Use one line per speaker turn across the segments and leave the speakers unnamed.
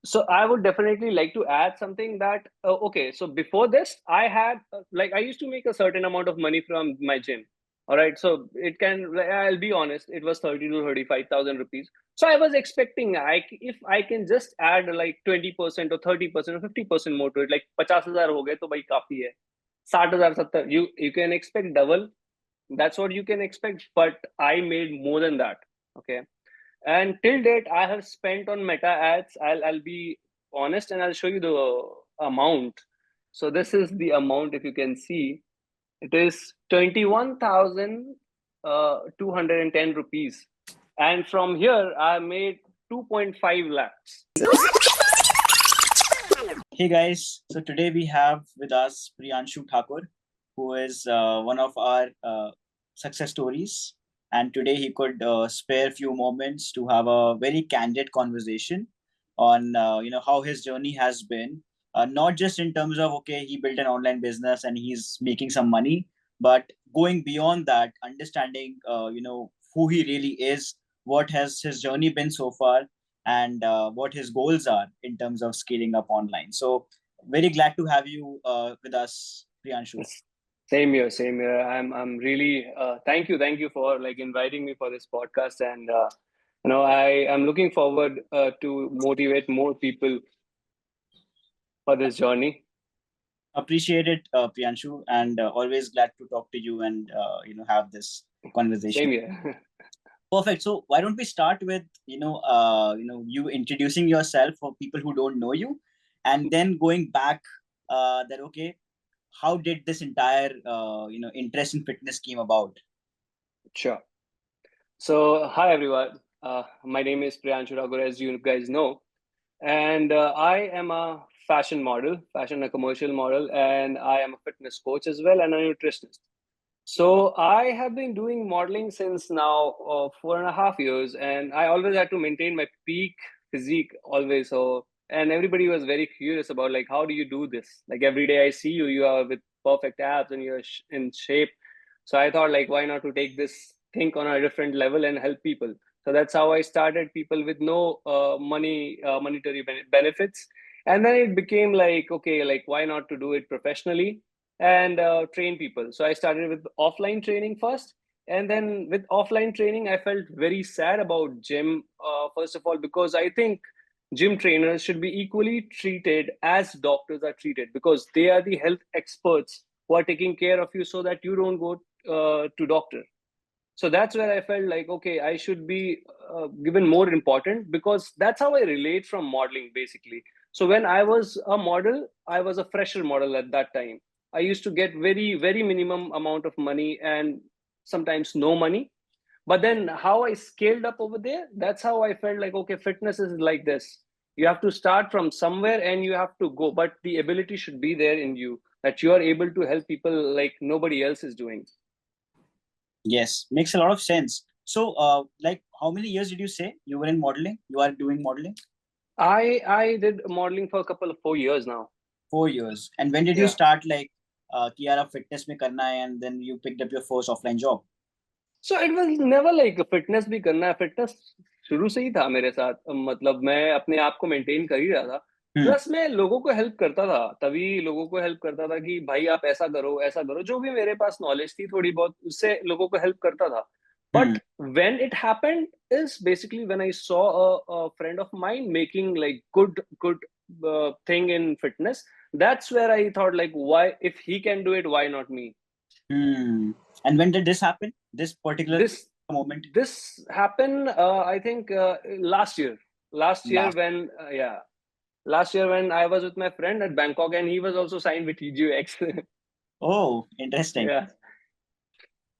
So I would definitely like to add something that okay. So before this, I had like I used to make a certain amount of money from my gym. All right, so it can. Like, I'll be honest, it was 30 to 35,000 rupees. So I was expecting if I can just add like 20% or 30% or 50% more to it, like 50,000 हो गए तो भाई काफी है. 60,000 70. You can expect double. That's what you can expect. But I made more than that. Okay, and till date, I have spent on Meta ads. I'll be honest and I'll show you the amount. So this is the amount. If you can see, it is 21,210 rupees, and from here I made 2.5 lakhs.
Hey guys, so today we have with us Priyanshu Thakur, who is one of our success stories. And today he could spare few moments to have a very candid conversation on how his journey has been, not just in terms of okay he built an online business and he's making some money, but going beyond that, understanding who he really is, what has his journey been so far, and what his goals are in terms of scaling up online. So very glad to have you with us, Priyanshu.
Same here, same here. I'm really thank you for like inviting me for this podcast, and I am looking forward to motivate more people for this journey.
Appreciate it, Priyanshu, and always glad to talk to you and have this conversation.
Same here.
Perfect. So why don't we start with you introducing yourself for people who don't know you, and then going back that okay, how did this entire interest in fitness came about?
Sure. So hi everyone. My name is Priyanshu, as you guys know, and I am a fashion model, fashion and commercial model, and I am a fitness coach as well and a nutritionist. So I have been doing modeling since now 4.5 years, and I always had to maintain my peak physique always. So and everybody was very curious about like how do you do this? Like every day I see you, you are with perfect abs and you're in shape. So I thought like why not to take this think on a different level and help people. So that's how I started. People with no monetary benefits, and then it became like okay, like why not to do it professionally and train people. So I started with offline training first, and then with offline training, I felt very sad about gym. First of all, because I think gym trainers should be equally treated as doctors are treated, because they are the health experts who are taking care of you, so that you don't go to doctor. So that's where I felt like okay, I should be given more important, because that's how I relate from modeling basically. So when I was a model, I was a fresher model at that time. I used to get very minimum amount of money and sometimes no money. But then how I scaled up over there, that's how I felt like okay, fitness is like this. You have to start from somewhere and you have to go, but the ability should be there in you, that you are able to help people like nobody else is doing.
Yes, makes a lot of sense. So, like, how many years did you say you were in modeling? You are doing modeling?
I did modeling for a couple of 4 years now.
4 years. And when did you
Yeah.
start like कि यार अब fitness में करना है, and then you picked up your first offline job?
So it was never like fitness भी करना है. Fitness शुरू से ही था मेरे साथ. मतलब मैं अपने आप को मेंटेन कर ही रहा था. प्लस मैं लोगों को हेल्प करता था. तभी लोगों को हेल्प करता था कि भाई आप ऐसा करो, ऐसा करो. जो भी मेरे पास नॉलेज थी थोड़ी बहुत, उससे लोगों को हेल्प करता था. But when it happened is basically when I saw a friend of mine making like good thing in fitness. That's where I thought like why, if he can do it, why not me?
And when did this happen? This particular moment?
This happened I think last year. Last year
Last.
when yeah, last year when I was with my friend at Bangkok, and he was also signed with TGOx.
Oh, interesting.
Yeah,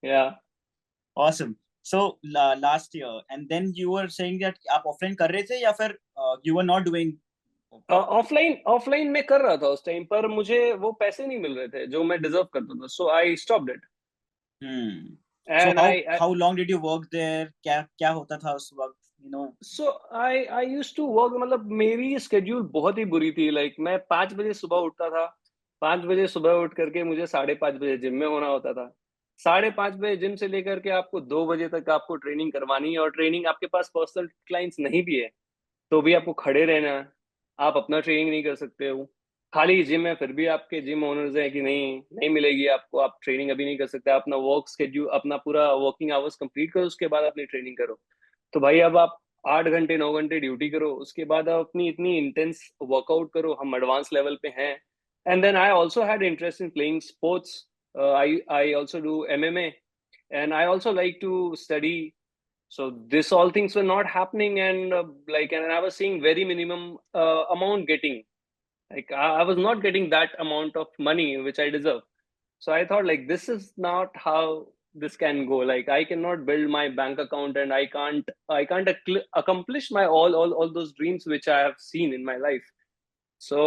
yeah.
Awesome. So last year, and then you were saying that आप offline कर रहे थे या फिर you were not doing?
Offline में कर रहा था उस टाइम पर, मुझे वो पैसे नहीं मिल रहे थे जो मैं डिजर्व करता था. So I stopped it.
So
and
how long did you work there? क्या क्या होता था उस वक्त?
सो आई यूज्ड टू वर्क. मतलब मेरी स्केड्यूल बहुत ही बुरी थी. लाइक मैं 5 बजे सुबह उठता था. 5 बजे सुबह उठ करके मुझे 5:30 बजे जिम में होना होता था. 5:30 बजे जिम से लेकर के आपको 2 बजे तक आपको ट्रेनिंग करवानी है, और ट्रेनिंग आपके पास पर्सनल क्लाइंट्स नहीं भी है तो भी आपको खड़े रहना है. आप अपना ट्रेनिंग नहीं कर सकते हो, खाली जिम है फिर भी आपके जिम ओनर्स हैं कि नहीं नहीं मिलेगी आपको, आप ट्रेनिंग अभी नहीं कर सकते, अपना वर्क स्केड्यूल अपना पूरा वर्किंग आवर्स कंप्लीट करो उसके बाद अपनी ट्रेनिंग करो। तो भाई अब आप 8 घंटे 9 घंटे ड्यूटी करो, उसके बाद आप अपनी इतनी इंटेंस वर्कआउट करो, हम एडवांस लेवल पे हैं। And then I also had interest in playing sports, I also do MMA, and I also like to study. So this all things were not happening, and and I was seeing very minimum amount getting, like I was not getting that amount of money which I deserve. So I thought like this is not how this can go. Like I cannot build my bank account, and I can't accomplish my all those dreams which I have seen in my life. So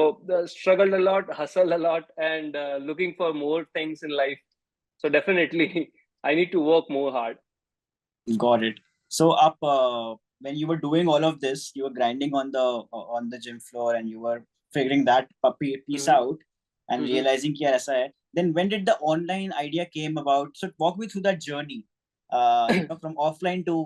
struggled a lot, hustled a lot, and looking for more things in life. So definitely I need to work more hard.
Got it. So up when you were doing all of this, you were grinding on the gym floor and you were figuring that puppy piece
Mm-hmm.
out and
Mm-hmm.
realizing कि यार ऐसा है. Then when did the online idea came about? So walk me through that journey. From offline to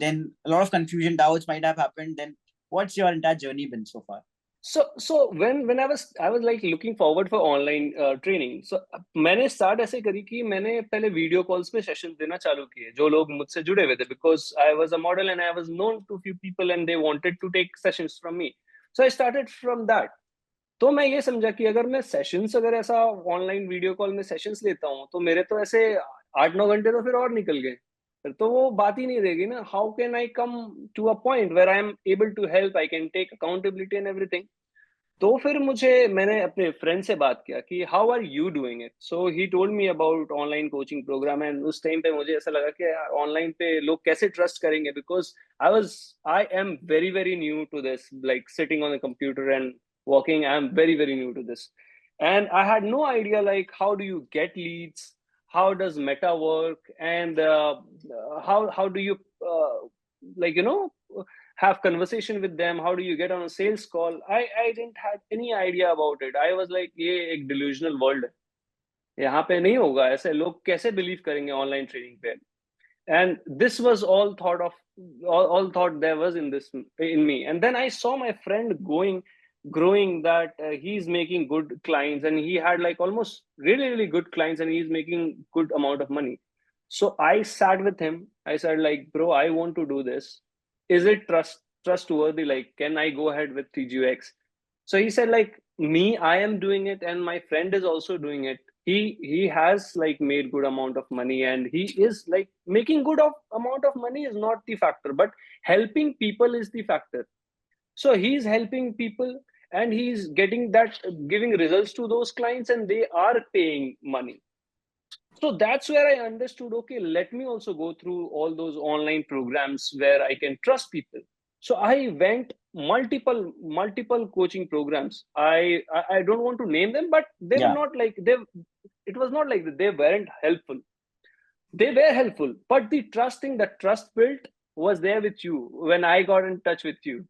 then a lot of confusion, doubts might have happened. Then what's your entire journey been so far?
So when I was like looking forward for online training. So मैंने start ऐसे करी कि मैंने पहले video calls पे session देना चालू किए जो लोग मुझसे जुड़े हुए थे, because I was a model and I was known to few people and they wanted to take sessions from me. So I started from that. तो मैं ये समझा कि अगर मैं सेशंस अगर ऐसा ऑनलाइन वीडियो कॉल में सेशंस लेता हूँ तो मेरे तो ऐसे 8 9 घंटे तो फिर और निकल गए, फिर तो वो बात ही नहीं रहेगी ना, how can I come to a point where I am able to help, I can take accountability and everything. तो फिर मैंने अपने फ्रेंड से बात किया कि how are you doing it, so he told me about online coaching program. And उस time पे मुझे ऐसा लगा कि ऑनलाइन पे लोग कैसे ट्रस्ट करेंगे, because I am very very new to this, like sitting on the computer and working, I am very very new to this, and I had no idea like how do you get leads, how does Meta work, and how do you like have conversation with them, how do you get on a sales call? I didn't have any idea about it. I was like ये एक delusional world है, यहाँ पे नहीं होगा ऐसे, लोग कैसे बिलीव करेंगे ऑनलाइन ट्रेनिंग पे? And this was all thought of, all thought there was in this in me. And then I saw my friend growing that he's making good clients, and he had like almost really really good clients, and he's making good amount of money. So I sat with him, I said like, bro, I want to do this, is it trustworthy, like can I go ahead with TGOx? So he said like, me, I am doing it and my friend is also doing it. He has like made good amount of money, and he is like making good amount of money is not the factor, but helping people is the factor. So he's helping people, and he's getting that, giving results to those clients, and they are paying money. So that's where I understood, okay, let me also go through all those online programs where I can trust people. So I went multiple coaching programs. I don't want to name them, but they were
Yeah,
not like they, it was not like they weren't helpful. They were helpful, but the trust thing, the trust built was there with you when I got in touch with you.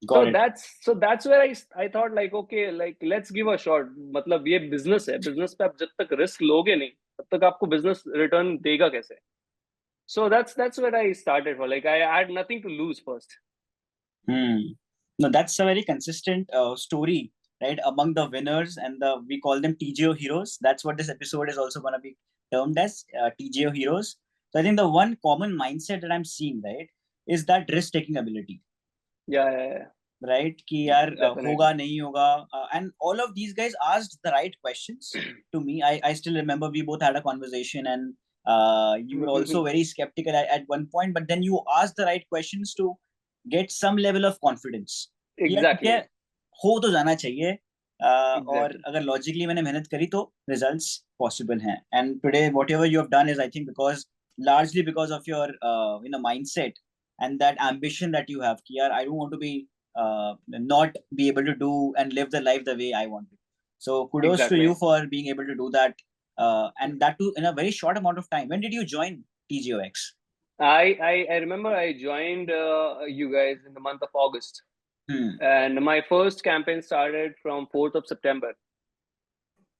got it.
So that's where I thought like, okay, like let's give a shot. मतलब ये business है, business पे आप जब तक risk लोगे नहीं तब तक आपको business return देगा कैसे? So that's where I started for, like I had nothing to lose first.
Hmm. No, that's a very consistent story, right? Among the winners and we call them TGO heroes. That's what this episode is also going to be termed as, TGO heroes. So I think the one common mindset that I'm seeing, right, is that risk-taking ability,
Yeah,
right? कि यार
definitely.
होगा नहीं होगा, and all of these guys asked the right questions to me. I still remember we both had a conversation, and you were also very skeptical at one point, but then you asked the right questions to get some level of confidence कि यार ठीक है,
Exactly,
हो तो जाना चाहिए, और
exactly,
अगर लॉजिकली मैंने मेहनत करी तो रिजल्ट्स पॉसिबल हैं. And today what ever you have done is, I think, because largely because of your mindset and that ambition that you have कि यार I don't want to be not be able to do and live the life the way I want to. So kudos to
exactly.
you for being able to do that, and that too in a very short amount of time. When did you join TGOx?
I remember I joined you guys in the month of August,
Hmm.
and my first campaign started from 4th of September.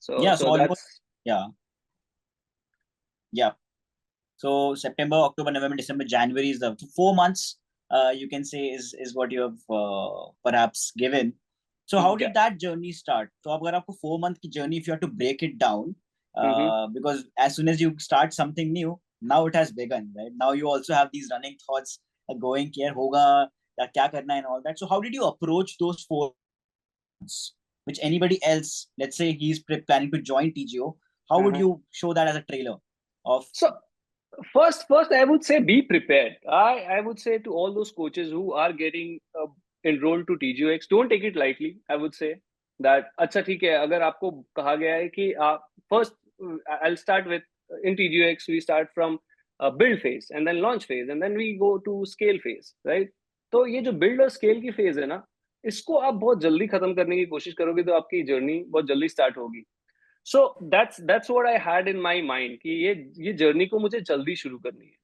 So
Yeah, so
so
almost,
that's
yeah, yeah. So September, October, November, December, January is the 4 months you can say is what you have perhaps given. So how did that journey start? So अगर आपको 4 month की journey, if you have to break it down, because as soon as you start something new, now it has begun, right? Now you also have these running thoughts going here होगा या क्या करना है and all that. So how did you approach those 4 months, which anybody else, let's say he's planning to join TGO, how would you show that as a trailer of?
So first I would say be prepared. I would say to all those coaches who are getting enrolled to TGOx, don't take it lightly. I would say that अच्छा ठीक है, अगर आपको कहा गया है कि first I'll start with in TGOx we start from build phase and then launch phase and then we go to scale phase, right? तो ये जो build और scale की phase है ना, इसको आप बहुत जल्दी खत्म करने की कोशिश करोगे तो आपकी जर्नी बहुत जल्दी स्टार्ट होगी. So that's what I had in my mind कि ये जर्नी को मुझे जल्दी शुरू करनी है.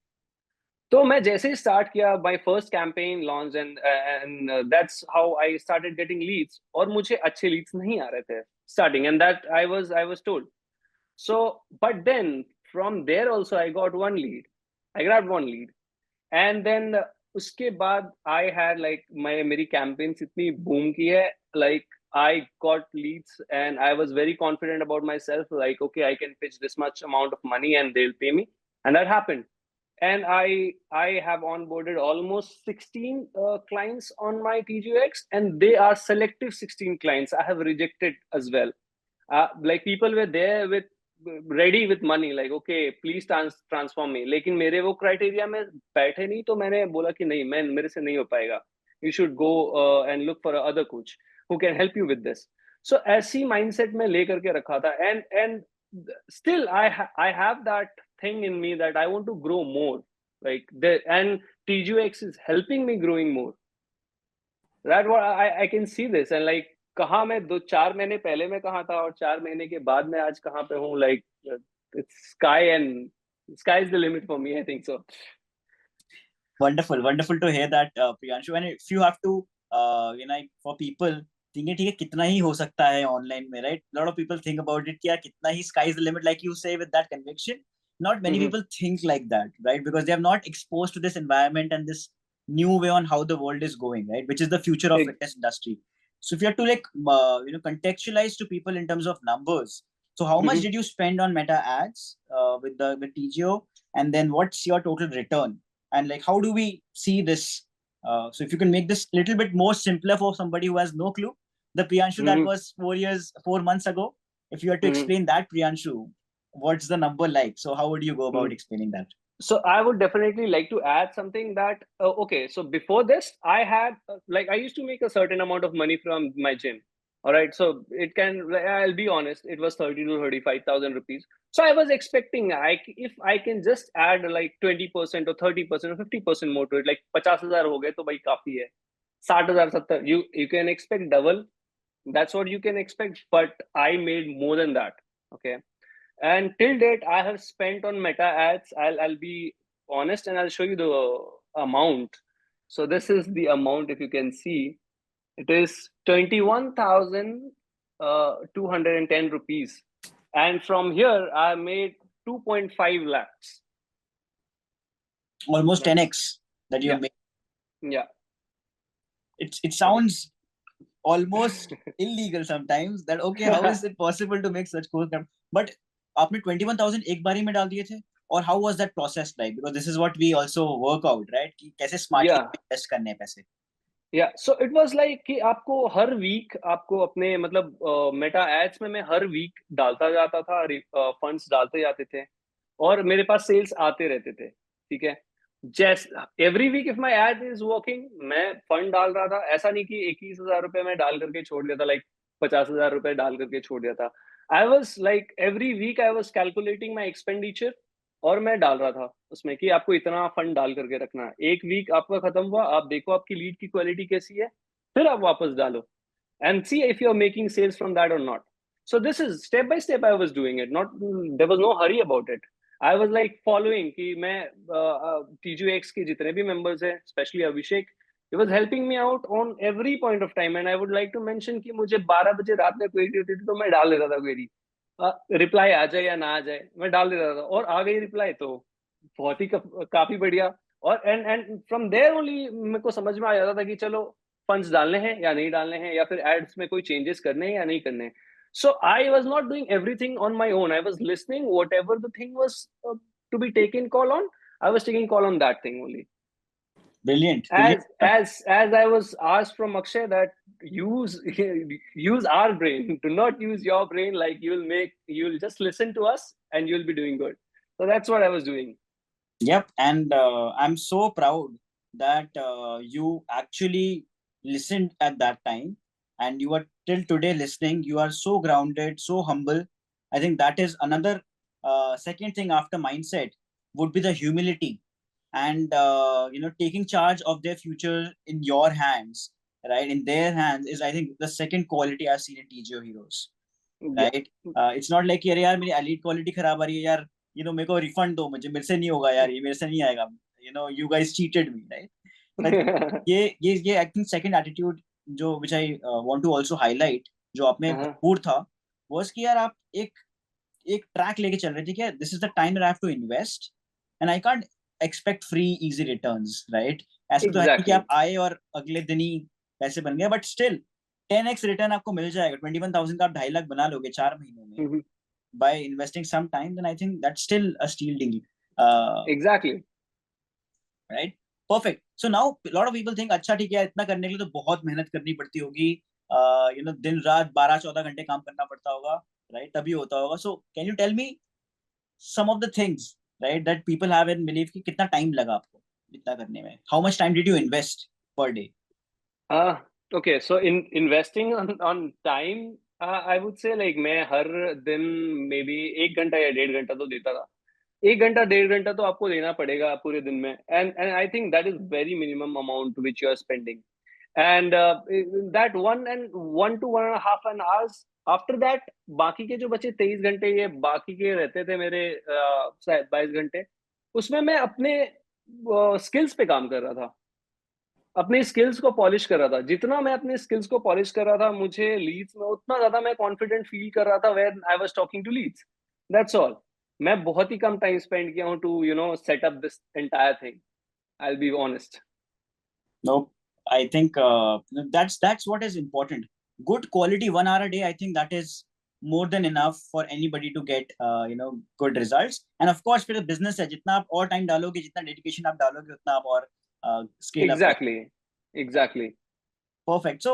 तो मैं जैसे ही स्टार्ट किया my first campaign launched and that's how I started getting leads और मुझे अच्छे leads नहीं आ रहे थे starting and that I was told. So but then from there also I got one lead. I grabbed one lead and then उसके बाद I had like मेरी campaigns इतनी boom की है, like I got leads and I was very confident about myself, like okay I can pitch this much amount of money and they'll pay me, and that happened. And I have onboarded almost 16 clients on my TGOx, and they are selective 16 clients. I have rejected as well. Like people were there with ready with money, like okay please transform me, लेकिन मेरे वो criteria में बैठे नहीं, तो मैंने बोला कि नहीं, मेरे से नहीं हो पाएगा. You should go and look for another coach who can help you with this. So ऐसी mindset में लेकर के रखा था, and still I have that thing in me that I want to grow more, like and TGOx is helping me growing more. That what I can see this and like कहाँ मैं 2-4 महीने पहले मैं कहाँ था और 4 महीने के बाद मैं आज कहाँ पे हूँ, like it's sky is the limit for me, I think so.
Wonderful to hear that, Priyanshu. And if you have to, for people thinking ठीक है कितना ही हो सकता है online में, right? A lot of people think about it कि यार कितना ही sky is the limit, like you say with that conviction. Not many people think like that, right? Because they have not exposed to this environment and this new way on how the world is going, right? Which is the future of fitness industry. So if you have to like contextualize to people in terms of numbers, so how much did you spend on Meta Ads with TGO, and then what's your total return, and like how do we see this? So if you can make this a little bit more simpler for somebody who has no clue, the Priyanshu that was 4 months ago, if you had to explain that Priyanshu, what's the number like? So how would you go about explaining that?
So I would definitely like to add something that, okay, so before this, I had, I used to make a certain amount of money from my gym. All right. So it can, I'll be honest, it was 30 to 35,000 rupees. So I was expecting, if I can just add like 20% or 30% or 50% more to it, like 50,000 ho gaye, to bhai kafi hai. 60,000, 70, you can expect double. That's what you can expect. But I made more than that. Okay. And till date, I have spent on Meta Ads. I'll be honest and I'll show you the amount. So this is the amount. If you can see, it is 21,210 rupees. And from here, I made 2.5 lakhs.
Almost 10x that you have made.
Yeah.
It sounds almost illegal sometimes. That okay, how is it possible to make such cool? But आपने 21,000 एक बारी में डाल दिए थे, और how was that process like? Because this is what we also work out, right? कि कैसे smartly invest करने हैं पैसे.
Yeah, so it was like कि आपको हर वीक आपको अपने मतलब मेटा एड्स में मैं हर वीक डालता जाता था, फंड्स डालते जाते थे और मेरे पास सेल्स आते रहते थे. ठीक है, जैसे every week if my ad is working, मैं फंड डाल रहा था. ऐसा नहीं कि 21,000 रुपए मैं डाल करके छोड़ दिया था, लाइक 50,000 रुपए डाल करके छोड़ दिया था. I was like every week I was calculating my expenditure और मैं डाल रहा था उसमें कि आपको इतना फंड डाल करके रखना है. एक वीक आपका खत्म हुआ, आप देखो आपकी लीड की क्वालिटी कैसी है, फिर आप वापस डालो and see if you're making sales from that or not. So this is step by step I was doing it. Not there was no hurry about it. I was like following कि मैं TGOx के जितने भी members हैं, especially Abhishek, he was helping me out on every point of time. And I would like to mention कि मुझे 12 बजे रात में query होती थी तो मैं डाल देता था query. रिप्लाई आ जाए या ना आ जाए, मैं डाल देता था और आ गई रिप्लाई तो बहुत ही काफी बढ़िया. और एंड फ्रॉम देयर ओनली मेरे को समझ में आ जाता था कि चलो फंड्स डालने हैं या नहीं डालने हैं, या फिर एड्स में कोई चेंजेस करने हैं या नहीं करने हैं. So I was not doing everything on my own. I was listening whatever the thing was to be taken call on. I was taking call on that thing only.
Brilliant,
as
brilliant stuff.
as I was asked from Akshay that use use our brain, do not use your brain, like you'll just listen to us and you'll be doing good. So that's what I was doing.
Yep, and I'm so proud that you actually listened at that time, and you are till today listening. You are so grounded, so humble. I think that is another second thing after mindset would be the humility, and taking charge of their future in your hands, right? In their hands is, I think, the second quality I've seen in TGO heroes,
Yeah.
right? It's not like यार मेरी elite quality खराब आ रही है यार, मेरे को refund दो, मुझे मेरे से नहीं होगा यार, ये मेरे से नहीं आएगा, you guys cheated me, right? But ये I think second attitude जो which I want to also highlight, जो आप में
Uh-huh.
भरपूर था, was कि यार आप एक ट्रैक लेके चल रहे थे कि this is the time that I have to invest and I can't expect free easy returns, right? ऐसा तो है नहीं कि आप
Exactly.
आए और अगले दिन ही पैसे बन गए, बट स्टिल 10x रिटर्न आपको मिल जाएगा. 21,000 का आप 2.5 लाख बना लोगे 4 महीनों में
Mhm.
by investing some time, then I think that's still a steal deal.
Exactly.
Right? Perfect. So now a lot of people think, अच्छा ठीक है, इतना करने के लिए तो बहुत मेहनत करनी पड़ती होगी, दिन रात 12-14 घंटे काम करना पड़ता होगा, right? तभी होता होगा. So can you tell me some of the things, right, that people have in belief कि कितना time लगा आपको इतना करने में? How much time did you invest per day?
uh okay, so in investing on time, I would say like मैं हर दिन maybe 1 घंटा या 1.5 घंटा तो देता था. 1 घंटा 1.5 घंटा तो आपको देना पड़ेगा पूरे दिन में, and I think that is very minimum amount which you are spending. And that 1 to 1.5 an hours, after that बाकी के जो बचे 23 घंटे, ये बाकी के रहते थे मेरे शायद 22 घंटे, उसमें मैं अपने स्किल्स पे काम कर रहा था, अपनी स्किल्स को पॉलिश कर रहा था. जितना मैं अपनी स्किल्स को पॉलिश कर रहा था, मुझे लीड्स में उतना ज्यादा मैं कॉन्फिडेंट फील कर रहा था when I was talking to leads. That's all. मैं बहुत ही कम टाइम स्पेंड किया हूं to set up this entire thing. I will be honest.
No, I think that's what is important. Good quality 1 hour a day. I think that is more than enough for anybody to get good results. And of course, for the business है, जितना आप और time डालोगे, जितना dedication आप डालोगे, उतना आप और scale up.
Exactly.
Perfect. So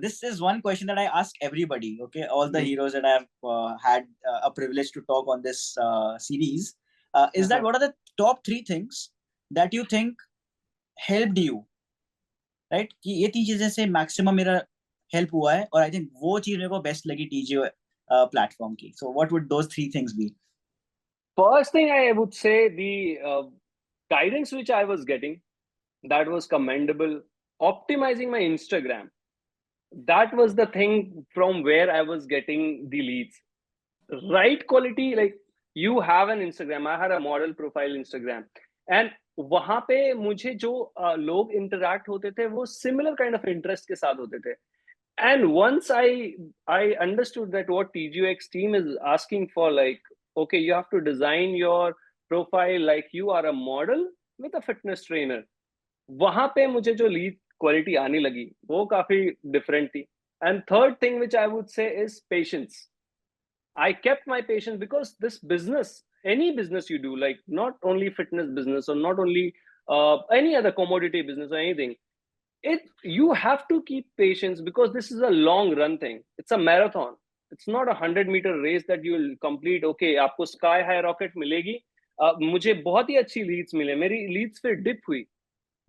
this is one question that I ask everybody. Okay, all the
Mhm.
heroes that I've had a privilege to talk on this series is that
Uh-huh.
what are the top 3 things that you think helped you, right, कि ये 3 चीजें से maximum मेरा help हुआ है, और I think वो चीज मेरे को बेस्ट लगी टीजीओ प्लेटफॉर्म की. So what would those 3 things be?
First thing I would say, the guidance which I was getting, that was commendable. Optimizing my Instagram, that was the thing from where I was getting the leads. Right quality, like you have an Instagram, I had a model profile Instagram, and वहां पे मुझे जो लोग interact होते थे वो similar kind of interest के साथ होते थे. And once I understood that what TGOx team is asking for, like, okay, you have to design your profile like you are a model with a fitness trainer. वहां पे मुझे जो lead quality आने लगी वो काफी डिफरेंट थी. And third thing which I would say is patience. I kept my patience because this business, any business you do, like not only fitness business or not only any other commodity business or anything, you have to keep patience because this is a long run thing. It's a marathon. It's not a 100-meter race that you will complete. Okay, आपको sky high rocket मिलेगी. मुझे बहुत ही अच्छी Leeds मिले, मेरी Leeds फिर dip हुई,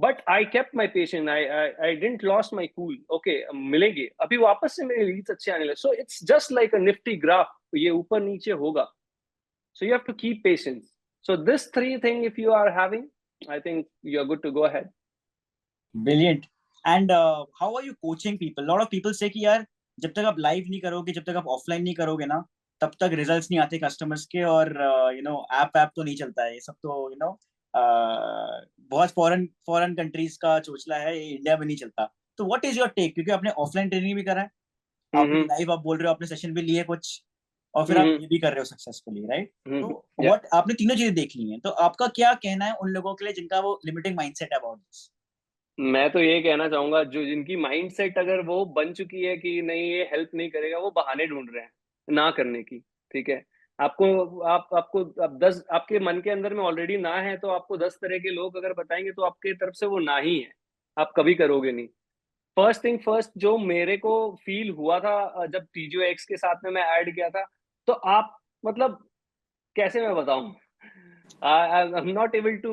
but I kept my patience. I didn't lost my cool. Okay, मिलेंगे, अभी वापस से मेरे लीड्स अच्छे आने लगे. So it's just like a Nifty graph, ये ऊपर नीचे होगा. So you have to keep patience. So this three thing if you are having, I think you are good to go ahead.
Brilliant. And how are you coaching people? Lot of people से कि यार जब तक आप live नहीं करोगे, जब तक आप ऑफलाइन नहीं करोगे ना, तब तक रिजल्ट्स नहीं आते कस्टमर्स के, और ऐप तो नहीं चलता है, ये सब तो बहुत फॉरेन फॉरेन कंट्रीज का चोचला है, ये इंडिया में नहीं चलता. तो व्हाट इज योर टेक? क्योंकि आपने ऑफलाइन ट्रेनिंग भी करा है, आपने लाइव, आप बोल रहे हो आपने सेशन भी लिए कुछ, और फिर आप ये भी कर रहे हो सक्सेसफुली, राइट? तो व्हाट आपने तीनों चीजें देख ली हैं, तो आपका क्या कहना है उन लोगों के लिए जिनका वो लिमिटिंग माइंडसेट है अबाउट दिस?
मैं तो ये कहना चाहूंगा, जो जिनकी माइंडसेट अगर वो बन चुकी है कि नहीं ये हेल्प नहीं करेगा, वो बहाने ढूंढ रहे हैं ना करने की। ठीक है, आपको आपको अब 10 आपके मन के अंदर में ऑलरेडी ना है, तो आपको 10 तरह के लोग अगर बताएंगे तो आपके तरफ से वो ना ही है, आप कभी करोगे नहीं। फर्स्ट थिंग फर्स्ट, जो मेरे को फील हुआ था जब टीजीओ एक्स के साथ में मैं ऐड किया था, तो आप मतलब कैसे मैं बताऊं, I am not able to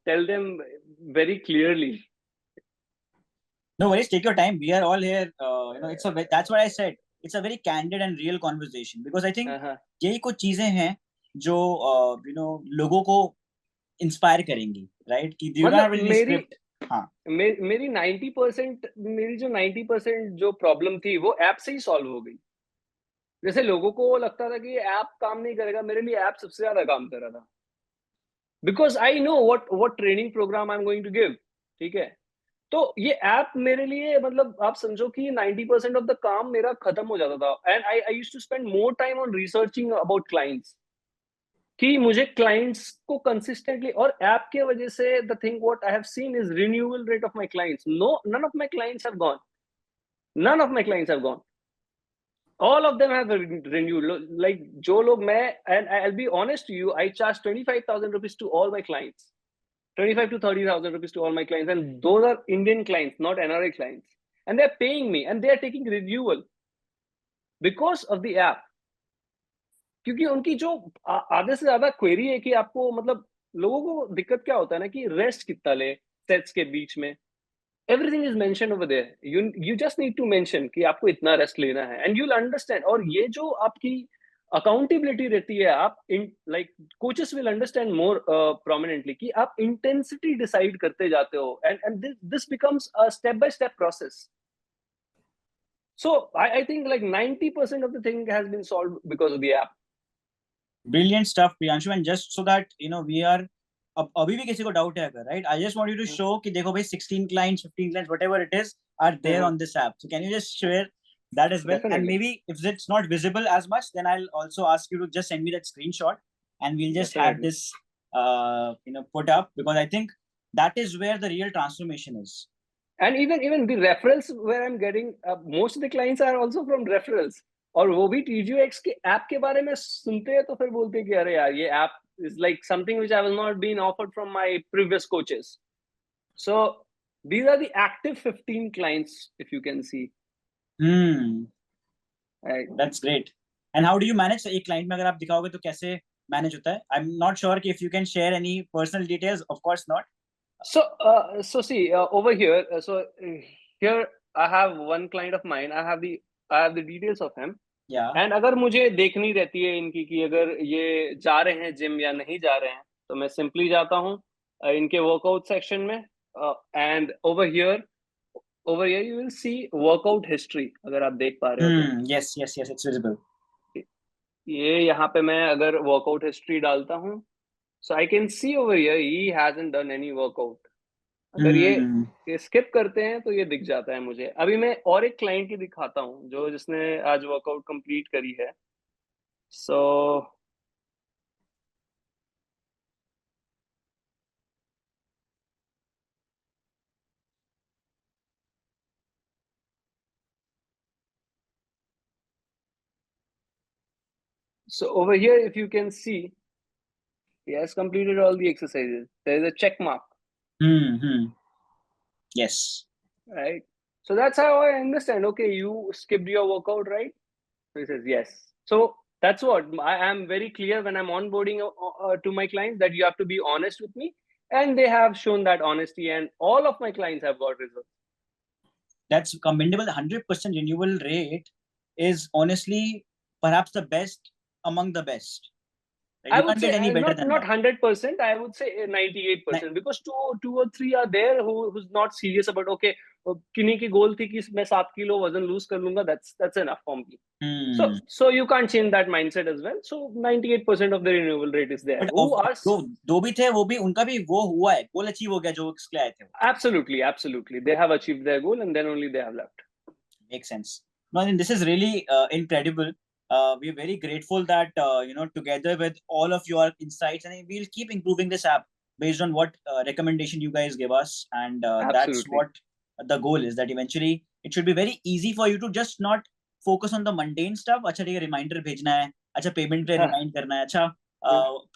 tell them very clearly.
No worries, take your time. We are all here. That's what I said. It's a very candid and real conversation because I think यही कुछ चीजें हैं जो लोगों को inspire करेंगी, right? कि do not
मतलब
really script. हाँ,
मेरी 90%, मेरी जो 90% जो प्रॉब्लम थी वो ऐप से ही सॉल्व हो गई। जैसे लोगों को लगता था कि ये ऐप काम नहीं करेगा, मेरे लिए ऐप सबसे ज्यादा काम कर रहा था, because I know what training program I am going to give. ठीक है, तो ये ऐप मेरे लिए मतलब आप समझो कि 90% ऑफ द काम मेरा खत्म हो जाता था, and I used to spend more time on researching about clients, कि मुझे क्लाइंट्स को कंसिस्टेंटली, और ऐप के वजह से the thing what I have seen is renewal rate of my clients, no none of my clients have gone, none of my clients have gone, all of them have renewed. Like जो लोग मैं, and I'll be honest to you, I charge 25,000 rupees to all my clients, 25 to 30,000 rupees to all my clients, and those are Indian clients, not NRI clients, and they're paying me and they're taking renewal because of the app. क्योंकि उनकी जो आधे से ज्यादा query है कि आपको मतलब, लोगों को दिक्कत क्या होता है ना कि रेस्ट कितना ले सेट्स के बीच में, everything is mention over there, you just need to mention कि आपको इतना रेस्ट लेना है, एंड यू विल अंडरस्टैंड। और ये जो आपकी अकाउंटेबिलिटी रहती है, आप in like coaches will understand more prominently कि आप इंटेंसिटी डिसाइड करते जाते हो, and this becomes a step by step process. So I think like 90% of the thing has been solved because of the app.
Brilliant stuff, Priyanshu. And just so that we are अभी भी किसी को doubt है अगर, right, I just want you to show कि देखो भाई 16 clients, 15 clients, whatever it is, are there on this app. So can you just share that as well?
Definitely.
And maybe if it's not visible as much, then I'll also ask you to just send me that screenshot and we'll just have this put up, because I think that is where the real transformation is.
And even the referrals where I'm getting, most of the clients are also from referrals. और वो भी TGOx के app के बारे में सुनते हैं तो फिर बोलते हैं कि अरे यार ये app is like something which I was not being offered from my previous coaches. So these are the active 15 clients, if you can see. Right.
That's great. And how do you manage? एक client में अगर आप दिखाओगे तो कैसे manage होता है? I'm not sure if you can share any personal details. Of course not.
So see over here. Here I have one client of mine. I have the details of him.
Yeah.
And अगर मुझे देखनी रहती है इनकी कि अगर ये जा रहे हैं जिम या नहीं जा रहे हैं, तो मैं सिंपली जाता हूँ इनके वर्कआउट सेक्शन में, and over here you will see workout history, अगर आप देख पा रहे हो तो।
Yes, it's visible.
ये यहाँ पे मैं अगर वर्कआउट हिस्ट्री डालता हूँ, so I can see over here he hasn't done any workout. अगर ये स्किप करते हैं तो ये दिख जाता है मुझे। अभी मैं और एक क्लाइंट की दिखाता हूँ जो जिसने आज वर्कआउट कंप्लीट करी है। So over here, if you can see, he has completed all the exercises. There is a check mark.
Yes.
Right. So that's how I understand. Okay, you skipped your workout, right? So he says yes. So that's what I am very clear when I'm onboarding to my clients, that you have to be honest with me, and they have shown that honesty, and all of my clients have got results.
That's commendable. 100% renewal rate is honestly perhaps the best among the best. Like,
I would say not 100%. I would say 98%, because two or three are there who's not serious about, okay, किन्हीं की गोल थी कि मैं 7 kilo वजन loose कर लूंगा, that's enough for me. So you can't change that mindset as well. So 98% of the renewal rate is there.
दो भी थे, वो भी उनका भी वो हुआ है, गोल अचीव हो गया जो इसके लिए आए थे.
Absolutely, they have achieved their goal and then only they have left.
Makes sense. No, I mean, this is really incredible. we're very grateful that together with all of your insights, and we'll keep improving this app based on what recommendation you guys give us, and that's
Absolutely.
what the goal is. That eventually it should be very easy for you to just not focus on the mundane stuff. अच्छा ठीक है, reminder भेजना है, अच्छा payment पे remind करना है, अच्छा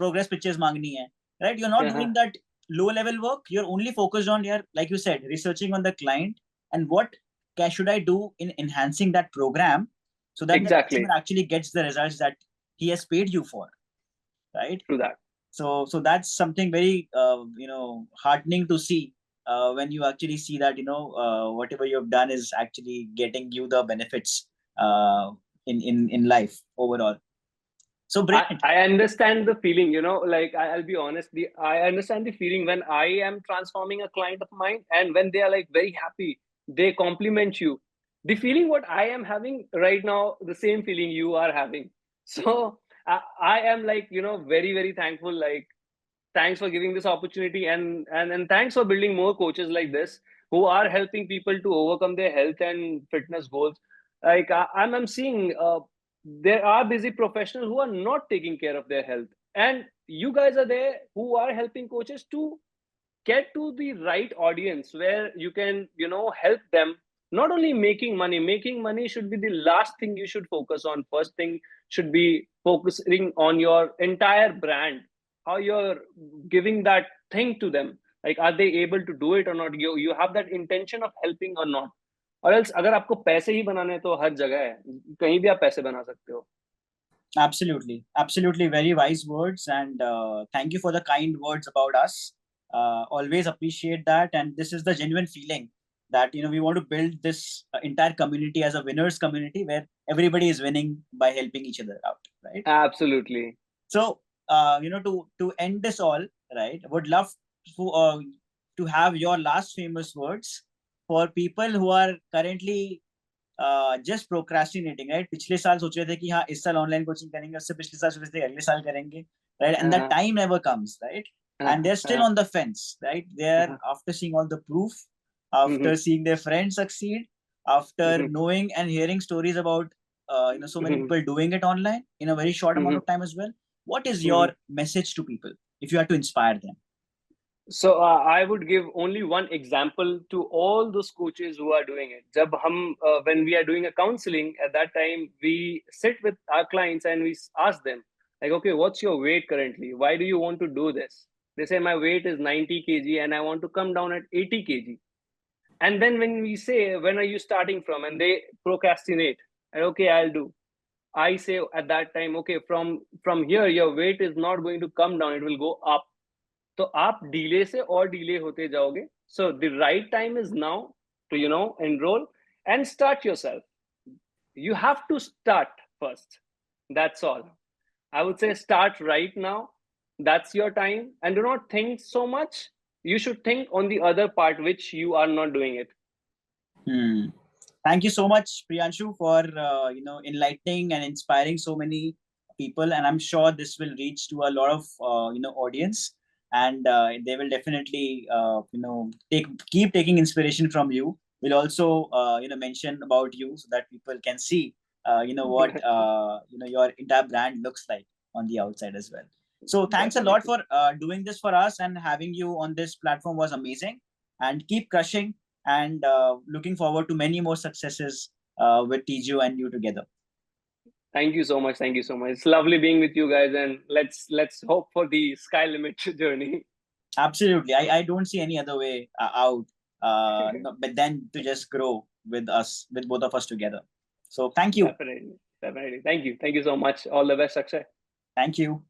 progress pictures मांगनी है, right? You're not doing that low level work. You're only focused on your, like you said, researching on the client and what should I do in enhancing that program so that the
Exactly.
customer actually gets the results that he has paid you for, right?
True that.
So that's something very heartening to see when you actually see that whatever you have done is actually getting you the benefits in life overall. So brilliant.
I understand the feeling, like I'll be honest, I understand the feeling when I am transforming a client of mine and when they are like very happy, they compliment you. The feeling what I am having right now, the same feeling you are having. So I am like, very, very thankful. Like, thanks for giving this opportunity, and thanks for building more coaches like this who are helping people to overcome their health and fitness goals. Like I'm seeing there are busy professionals who are not taking care of their health, and you guys are there who are helping coaches to get to the right audience where you can help them. Not only making money should be the last thing you should focus on. First thing should be focusing on your entire brand, how you're giving that thing to them. Like, are they able to do it or not? You have that intention of helping or not. और else अगर आपको पैसे ही बनाने हैं तो हर जगह है, कहीं भी आप पैसे बना सकते हो.
Absolutely, very wise words, and thank you for the kind words about us. Always appreciate that, and this is the genuine feeling that we want to build this entire community as a winners community where everybody is winning by helping each other out, right?
Absolutely.
So to end this all, right, would love to have your last famous words for people who are currently just procrastinating, right? पिछले साल सोच रहे थे कि हाँ इस साल online coaching करेंगे, उससे पिछले साल सोच रहे थे अगले साल करेंगे, right? And that time never comes, right? And they're still on the fence, right? They're after seeing all the proof, after seeing their friends succeed, after knowing and hearing stories about so many people doing it online in a very short amount of time as well. What is your message to people if you had to inspire them?
So I would give only one example to all those coaches who are doing it. When we are doing a counseling, at that time we sit with our clients and we ask them, like, okay, what's your weight currently? Why do you want to do this? They say my weight is 90 kg and I want to come down at 80 kg. And then when we say, when are you starting from? And they procrastinate. And okay, I'll do. I say at that time, okay, from here your weight is not going to come down, it will go up. तो आप delay से और delay होते जाओगे. So the right time is now to enroll and start yourself. You have to start first. That's all. I would say start right now. That's your time, and do not think so much. You should think on the other part which you are not doing it.
Thank you so much, Priyanshu, for enlightening and inspiring so many people, and I'm sure this will reach to a lot of audience, and they will definitely keep taking inspiration from you. We'll also mention about you so that people can see what your entire brand looks like on the outside as well. So thanks a lot for doing this for us, and having you on this platform was amazing. And keep crushing, and looking forward to many more successes with TGO and you together.
Thank you so much. Thank you so much. It's lovely being with you guys, and let's hope for the sky limit journey.
Absolutely. I don't see any other way out but then to just grow with both of us together. So thank you.
Definitely. Thank you so much. All the best, Akshay.
Thank you.